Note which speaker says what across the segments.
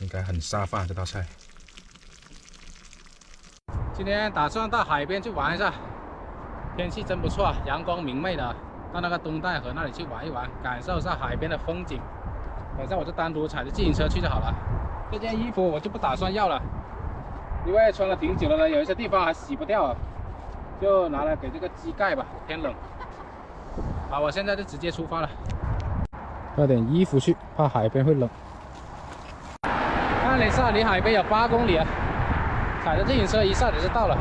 Speaker 1: 应该很下饭这道菜。
Speaker 2: 今天打算到海边去玩一下，天气真不错，阳光明媚的。到那个东戴河那里去玩一玩，感受一下海边的风景。晚上我就单独踩着自行车去就好了。这件衣服我就不打算要了，因为穿了挺久了呢，有一些地方还洗不掉，就拿来给这个机盖吧，天冷。好，我现在就直接出发了，带点衣服去，怕海边会冷。看了一下，离海边有8公里啊，踩着自行车一下子就到了。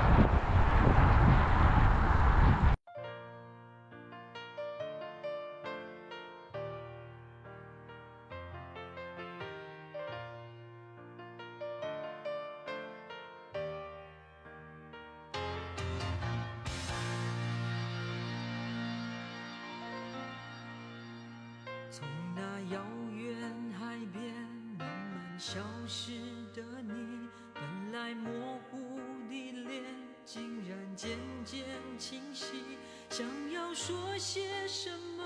Speaker 3: 从那遥远海边慢慢消失的你，本来模糊的脸竟然渐渐清晰。想要说些什么，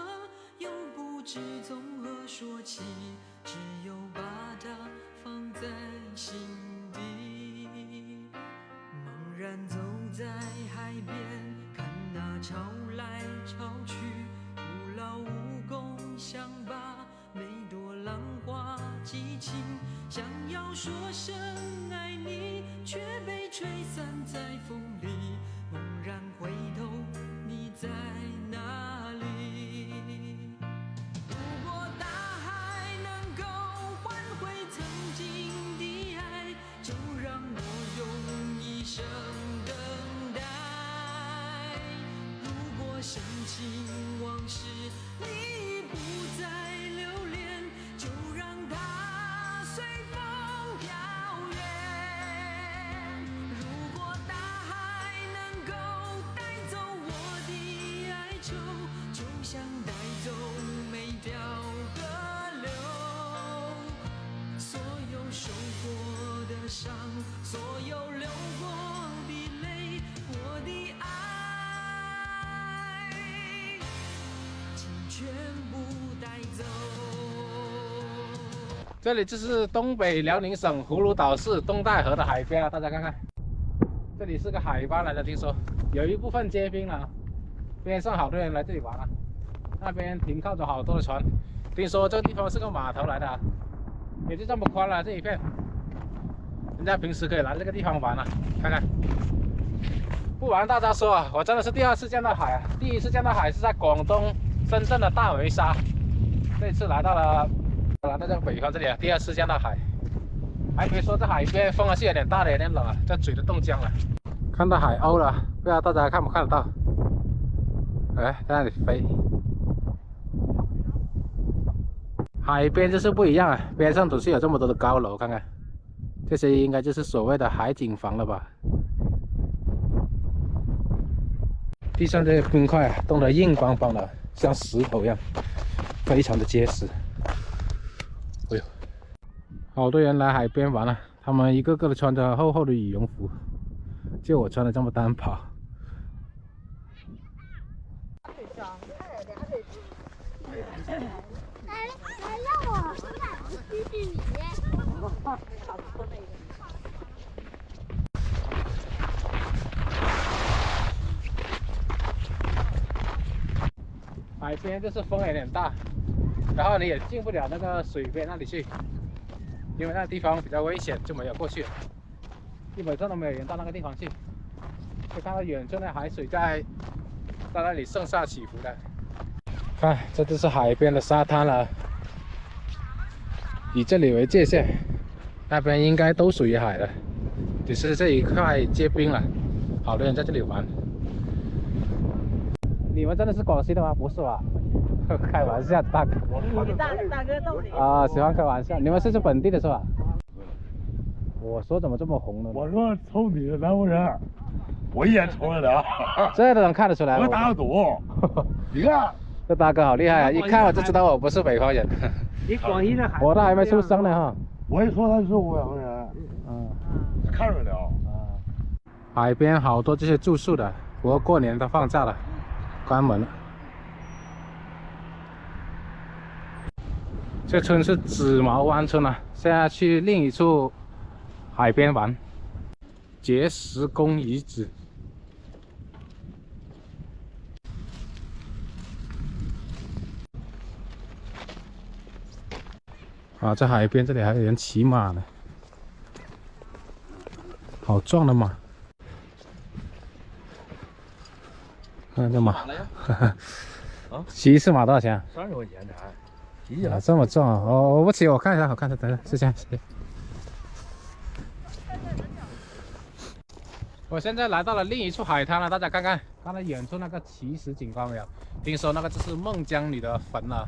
Speaker 3: 又不知从何说起，只有把它放在心底。茫然走在海边，看那潮来潮去，徒劳无功，想把每朵浪花记清。想要说声爱你，却被吹散在风里。猛然回头，你在哪里？如果大海能够换回曾经的爱，就让我用一生等待。如果深情往事你不再留恋，就让它随风飘远。如果大海能够带走我的哀愁，就像带走每条河流。所有受过的伤，所有流过的泪，我的爱请全部带走。
Speaker 2: 这里就是东北辽宁省葫芦岛市东戴河的海边啊，大家看看，这里是个海湾来的，听说有一部分结冰了，边上好多人来这里玩啊，那边停靠着好多的船，听说这个地方是个码头来的啊，也就这么宽了这一片，人家平时可以来这个地方玩啊，看看。不瞒大家说啊，我真的是第2次见到海啊，第1次见到海是在广东深圳的大围沙，这次来到这个北方这里啊，第2次见到海，还别说这海边风还是有点大的，有点冷啊，这嘴都冻僵了。看到海鸥了，不知道大家看不看得到？哎，在那里飞。海边就是不一样啊，边上都是有这么多的高楼，看看，这些应该就是所谓的海景房了吧？地上这些冰块啊，冻得硬邦邦的，像石头一样，非常的结实。哎呦，好多人来海边玩了，他们一个个的穿着厚厚的羽绒服，就我穿的这么单薄。海边就是风有点大，然后你也进不了那个水边那里去，因为那地方比较危险，就没有过去了。基本上都没有人到那个地方去，就看到远处的海水在那里上下起伏的。看，这就是海边的沙滩了，以这里为界限，那边应该都属于海了，只是这一块结冰了，好多人在这里玩。你们真的是广西的吗？不是吧？开玩笑，大哥。
Speaker 4: 大哥逗你
Speaker 2: 啊，喜欢开玩笑。你们是本地的是吧？我说怎么这么红呢？
Speaker 5: 我说瞅你是南方人，我一眼瞅着的啊。
Speaker 2: 这都能看得出来。
Speaker 5: 我打个赌，你看
Speaker 2: 这大哥好厉害啊！一看我就知道我不是北方人。
Speaker 4: 你广西的海，
Speaker 2: 我都还没出生呢哈。
Speaker 5: 我一说他是我北方人，看着了。
Speaker 2: 海边好多这些住宿的，不过过年都放假了，关门了。这村是紫毛湾村啊，现在去另一处海边玩，碣石宫遗址。啊，在海边这里还有人骑马呢，好壮的马！看这马，骑一次马多少钱啊
Speaker 5: ？30块钱才。
Speaker 2: 啊，这么重啊！哦，我不骑，我看一下，我看一下，等等，谢谢，谢谢。我现在来到了另一处海滩了，大家看看，看到远处那个奇石景观没有？听说那个就是孟姜女的坟啊，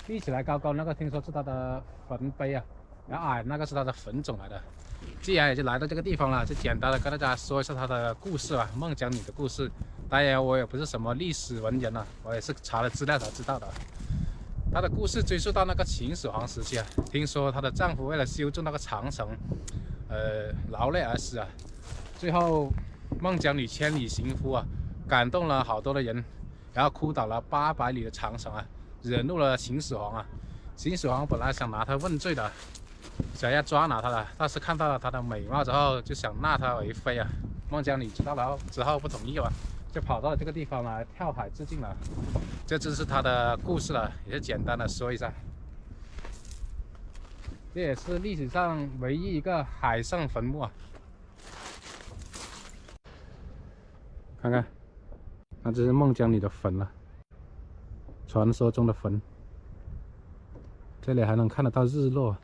Speaker 2: 立起来高高那个，听说是她的坟碑啊，然后矮那个是她的坟冢来的。既然已经来到这个地方了，就简单的跟大家说一下她的故事吧，孟姜女的故事。当然，我也不是什么历史文人啊，我也是查了资料才知道的。她的故事追溯到那个秦始皇时期啊，听说她的丈夫为了修筑那个长城，劳累而死啊。最后，孟姜女千里行夫啊，感动了好多的人，然后哭倒了800里的长城啊，惹怒了秦始皇啊。秦始皇本来想拿她问罪的，想要抓拿她的，但是看到了她的美貌之后，就想纳她为妃啊。孟姜女知道了之后不同意了，就跑到了这个地方来跳海自尽了。这就是她的故事了，也是简单的说一下。这也是历史上唯一一个海上坟墓啊。看看，那这是孟姜女的坟了，传说中的坟。这里还能看得到日落，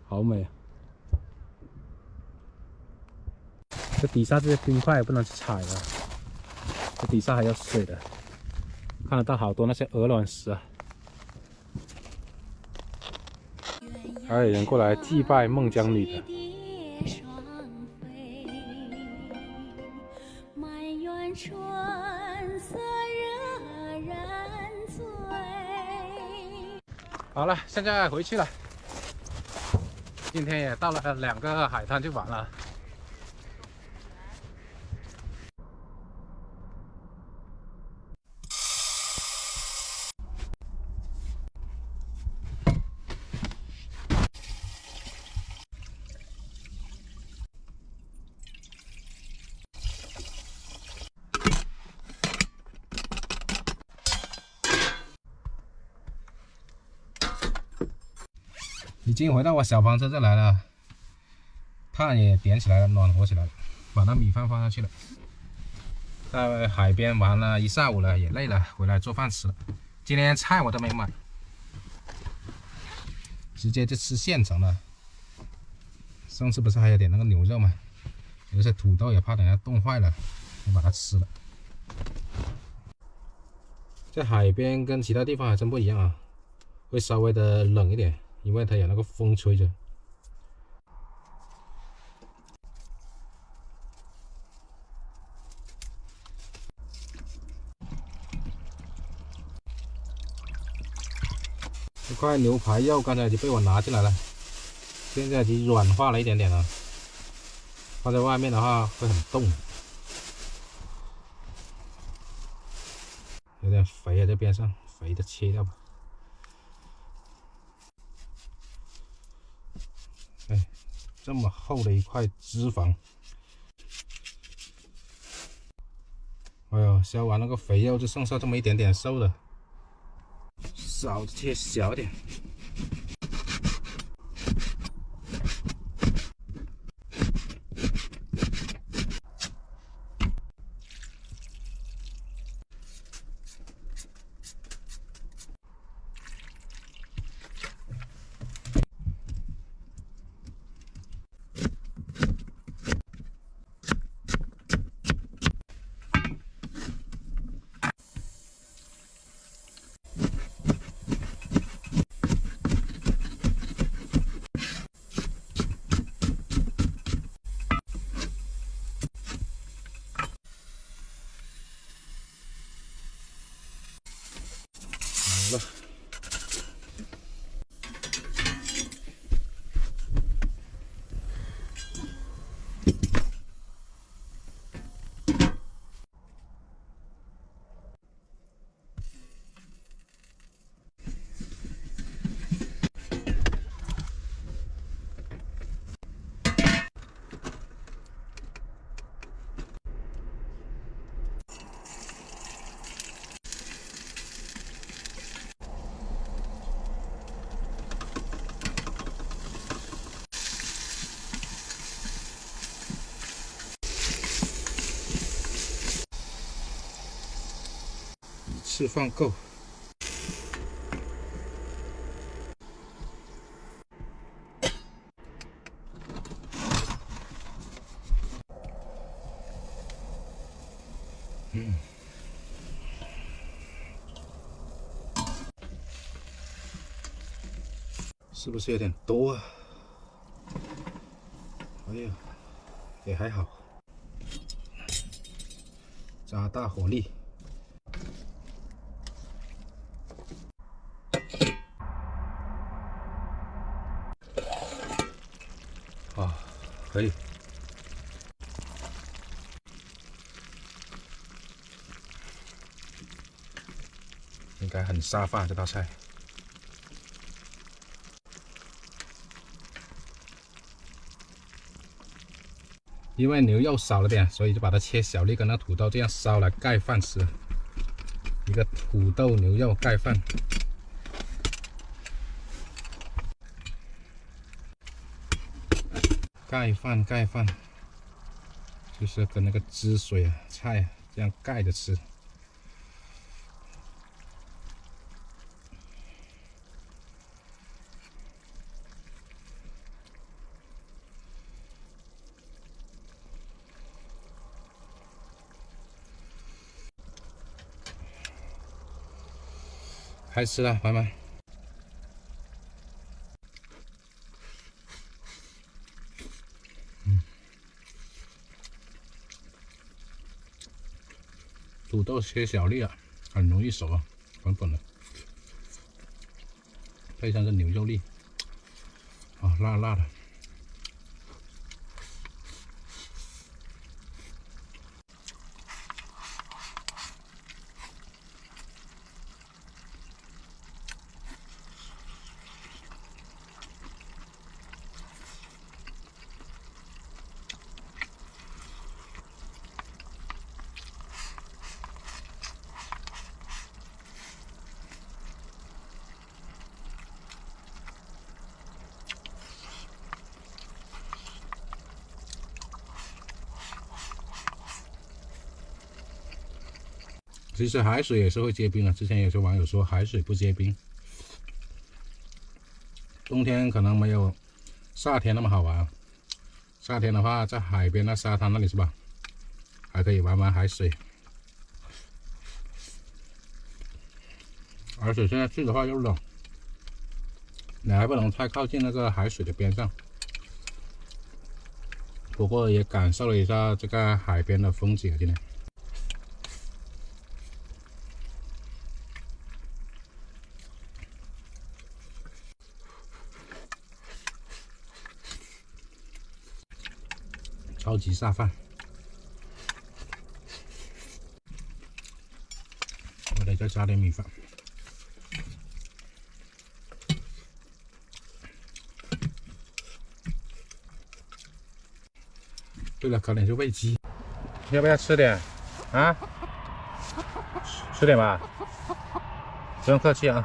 Speaker 2: 好美啊！这底下这些冰块也不能去踩了，这底下还有水的，看得到好多那些鹅卵石啊。还有人过来祭拜孟姜女的。好了，现在回去了。今天也到了2个海滩就完了。已经回到我小房车这来了，炭也点起来了，暖和起来了，把那米饭放上去了。在海边玩了一下午了，也累了，回来做饭吃了。今天菜我都没买，直接就吃现成的。上次不是还有点那个牛肉吗？有些土豆也怕等下冻坏了，就把它吃了。在海边跟其他地方还真不一样啊，会稍微的冷一点。因为它有那个风吹着，这块牛排肉刚才就被我拿进来了，现在已经软化了一点点了，放在外面的话会很冻，有点肥啊，这边上肥的切掉吧。哎，这么厚的一块脂肪，哎呦，削完那个肥肉就剩下这么一点点瘦的，少切小点。好了。次放够。是不是有点多啊？哎呀，也还好。加大火力。啊，可以。应该很沙发这道菜。因为牛肉少了点，所以就把它切小粒，跟那土豆这样烧来盖饭吃。一个土豆牛肉盖饭，盖饭，就是跟那个汁水啊、菜啊这样盖着吃。开吃了，朋友们。土豆切小粒啊，很容易熟啊，粉粉的，配上这牛肉粒，啊，辣辣的。其实海水也是会结冰的，之前有些网友说海水不结冰，冬天可能没有夏天那么好玩。夏天的话，在海边那沙滩那里是吧，还可以玩玩海水。而且现在去的话又冷，你还不能太靠近那个海水的边上。不过也感受了一下这个海边的风景，今天。超级下饭，我得再加点米饭。对了，搞点就喂鸡，要不要吃点啊？吃点吧，不用客气啊。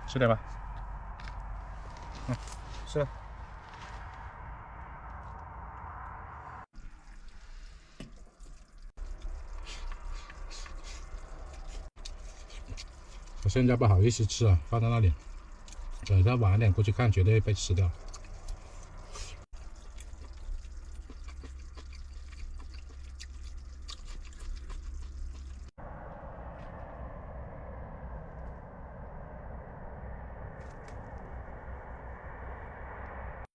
Speaker 2: 吃点吧。吃了。我现在不好意思吃啊，放在那里，等一下晚点过去看，绝对被吃掉。